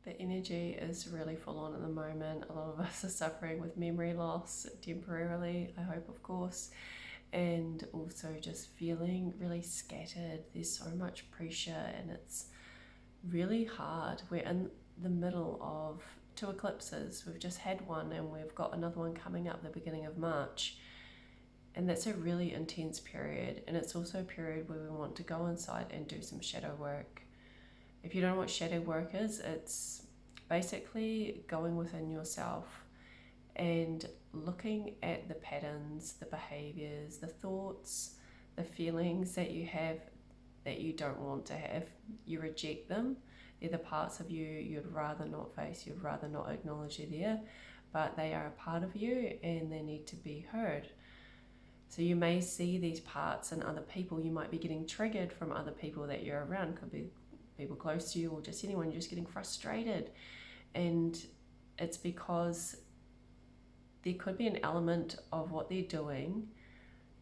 The energy is really full on at the moment. A lot of us are suffering with memory loss temporarily, I hope, of course, and also just feeling really scattered. There's so much pressure and it's really hard. We're in the middle of two eclipses. We've just had one and we've got another one coming up the beginning of March. And that's a really intense period. And it's also a period where we want to go inside and do some shadow work. If you don't know what shadow work is, it's basically going within yourself and looking at the patterns, the behaviors, the thoughts, the feelings that you have that you don't want to have. You reject them. They're the parts of you you'd rather not face, you'd rather not acknowledge they're there, but they are a part of you and they need to be heard. So you may see these parts in other people. You might be getting triggered from other people that you're around. Could be people close to you or just anyone. You're just getting frustrated. And it's because there could be an element of what they're doing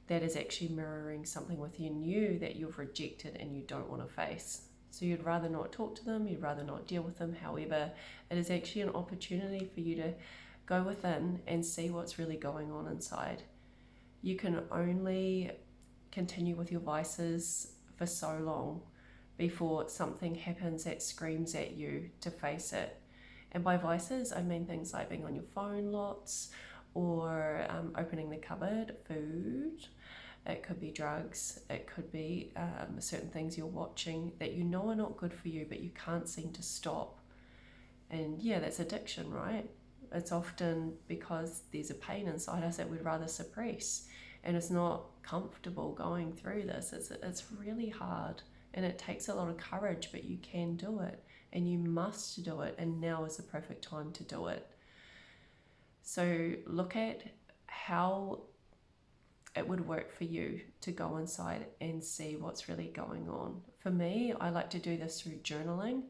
that is actually mirroring something within you that you've rejected and you don't want to face. So you'd rather not talk to them, you'd rather not deal with them. However, it is actually an opportunity for you to go within and see what's really going on inside. You can only continue with your vices for so long before something happens that screams at you to face it. And by vices, I mean things like being on your phone lots, or opening the cupboard, food. It could be drugs. It could be certain things you're watching that you know are not good for you, but you can't seem to stop. And yeah, that's addiction, right? It's often because there's a pain inside us that we'd rather suppress. And it's not comfortable going through this. It's really hard. And it takes a lot of courage, but you can do it. And you must do it. And now is the perfect time to do it. So look at how it would work for you to go inside and see what's really going on. For me, I like to do this through journaling,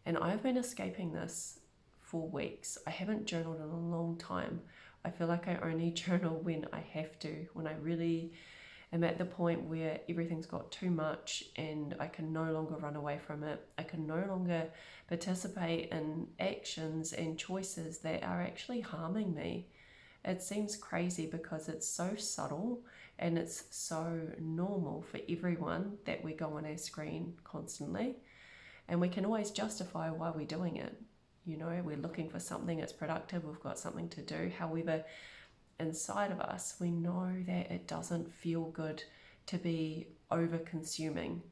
and I've been escaping this for weeks. I haven't journaled in a long time. I feel like I only journal when I have to, when I really am at the point where everything's got too much and I can no longer run away from it. I can no longer participate in actions and choices that are actually harming me. It seems crazy because it's so subtle and it's so normal for everyone that we go on our screen constantly, and we can always justify why we're doing it. You know, we're looking for something that's productive, we've got something to do. However, inside of us, we know that it doesn't feel good to be over consuming.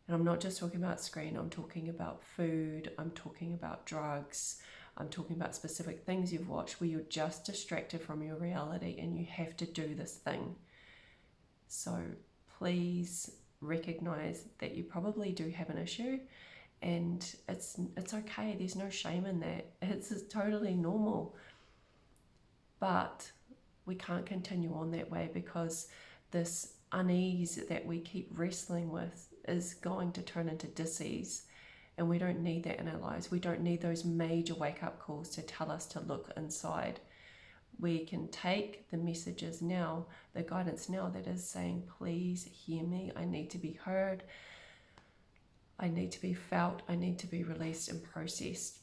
And I'm not just talking about screen, I'm talking about food, I'm talking about drugs, I'm talking about specific things you've watched where you're just distracted from your reality and you have to do this thing. So please recognize that you probably do have an issue, and it's okay. There's no shame in that. It's totally normal. But we can't continue on that way, because this unease that we keep wrestling with is going to turn into dis-ease. And we don't need that in our lives. We don't need those major wake-up calls to tell us to look inside. We can take the messages now, the guidance now that is saying, please hear me. I need to be heard. I need to be felt. I need to be released and processed.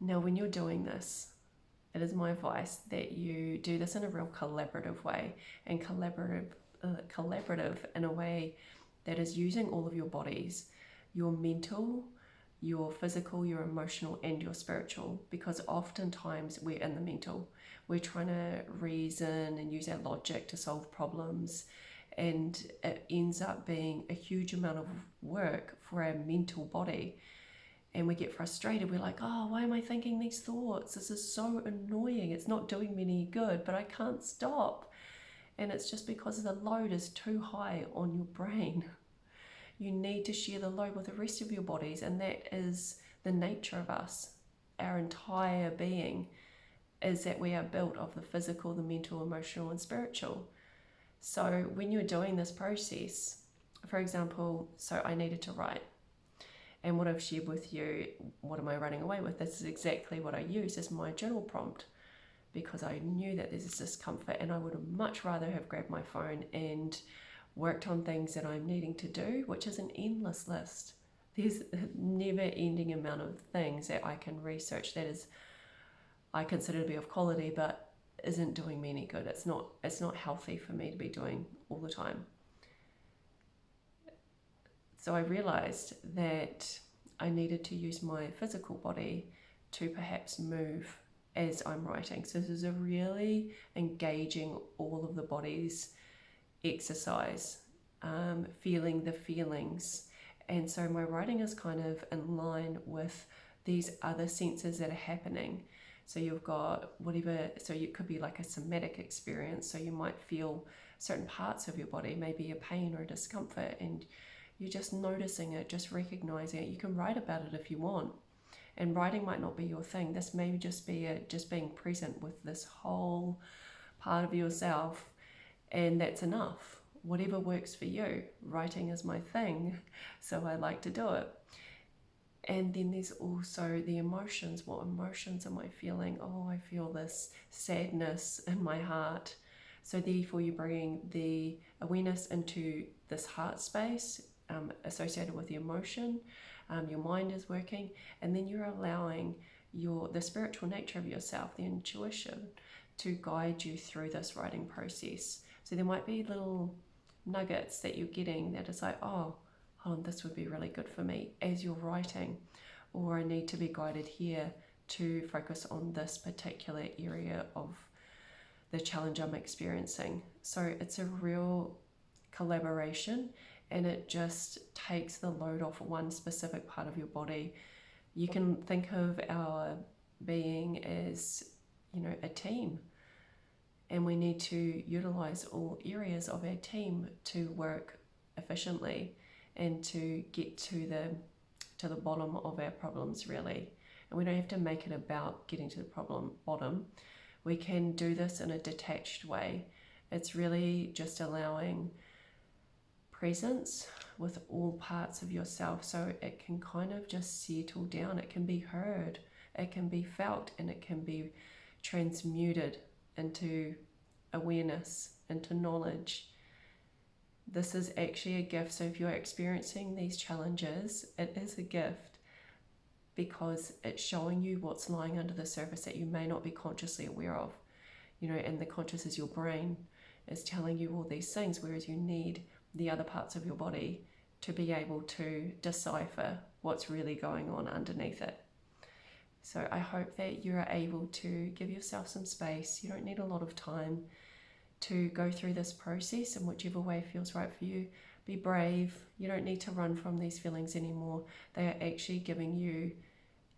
Now, when you're doing this, it is my advice that you do this in a real collaborative way, and collaborative in a way that is using all of your bodies, your mental, your physical, your emotional, and your spiritual, because oftentimes we're in the mental. We're trying to reason and use our logic to solve problems, and it ends up being a huge amount of work for our mental body. And we get frustrated. We're like, oh, why am I thinking these thoughts? This is so annoying. It's not doing me any good, but I can't stop. And it's just because the load is too high on your brain. You need to share the load with the rest of your bodies, and that is the nature of us. Our entire being is that we are built of the physical, the mental, emotional, and spiritual. So when you're doing this process, for example, so I needed to write. And what I've shared with you, what am I running away with? This is exactly what I use as my journal prompt, because I knew that there's this discomfort, and I would have much rather have grabbed my phone and worked on things that I'm needing to do, which is an endless list. there's a never-ending amount of things that I can research that is I consider to be of quality, but isn't doing me any good. It's not healthy for me to be doing all the time. So I realized that I needed to use my physical body to perhaps move as I'm writing. So this is a really engaging all of the body's exercise, feeling the feelings. And so my writing is kind of in line with these other senses that are happening. So you've got whatever, so it could be like a somatic experience. So you might feel certain parts of your body, maybe a pain or a discomfort, and you're just noticing it, just recognizing it. You can write about it if you want. And writing might not be your thing. This may just be just being present with this whole part of yourself, and that's enough. Whatever works for you. Writing is my thing, so I like to do it. And then there's also the emotions. What emotions am I feeling? Oh, I feel this sadness in my heart. So therefore you're bringing the awareness into this heart space associated with the emotion. Your mind is working, and then you're allowing the spiritual nature of yourself, the intuition, to guide you through this writing process. So there might be little nuggets that you're getting that is like, oh, this would be really good for me as you're writing, or I need to be guided here to focus on this particular area of the challenge I'm experiencing. So it's a real collaboration, and it just takes the load off one specific part of your body. You can think of our being as, a team, and we need to utilize all areas of our team to work efficiently and to get to the bottom of our problems, really. And we don't have to make it about getting to the bottom. We can do this in a detached way. It's really just allowing presence with all parts of yourself, so it can kind of just settle down. It can be heard, it can be felt, and it can be transmuted into awareness, into knowledge. This is actually a gift. So if you're experiencing these challenges, it is a gift, because it's showing you what's lying under the surface that you may not be consciously aware of. And the conscious is your brain, is telling you all these things, whereas you need the other parts of your body to be able to decipher what's really going on underneath it. So I hope that you're able to give yourself some space. You don't need a lot of time to go through this process in whichever way feels right for you. Be brave. You don't need to run from these feelings anymore. They are actually giving you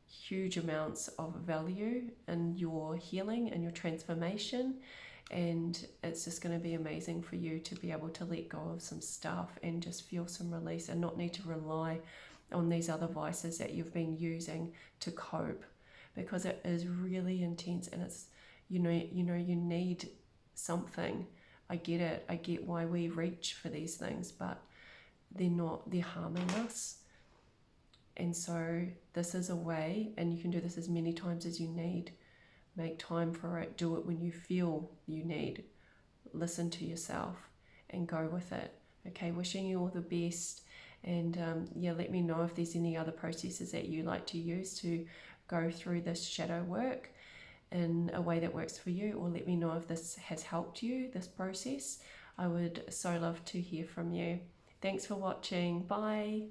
huge amounts of value in your healing and your transformation, and it's just going to be amazing for you to be able to let go of some stuff and just feel some release, and not need to rely on these other vices that you've been using to cope, because it is really intense, and it's you need something. I get it. I get why we reach for these things, but they're harming us. And so this is a way, and you can do this as many times as you need. Make time for it. Do it when you feel you need. Listen to yourself and go with it. Okay, wishing you all the best. And let me know if there's any other processes that you like to use to go through this shadow work in a way that works for you, or let me know if this has helped you, this process. I would so love to hear from you. Thanks for watching. Bye.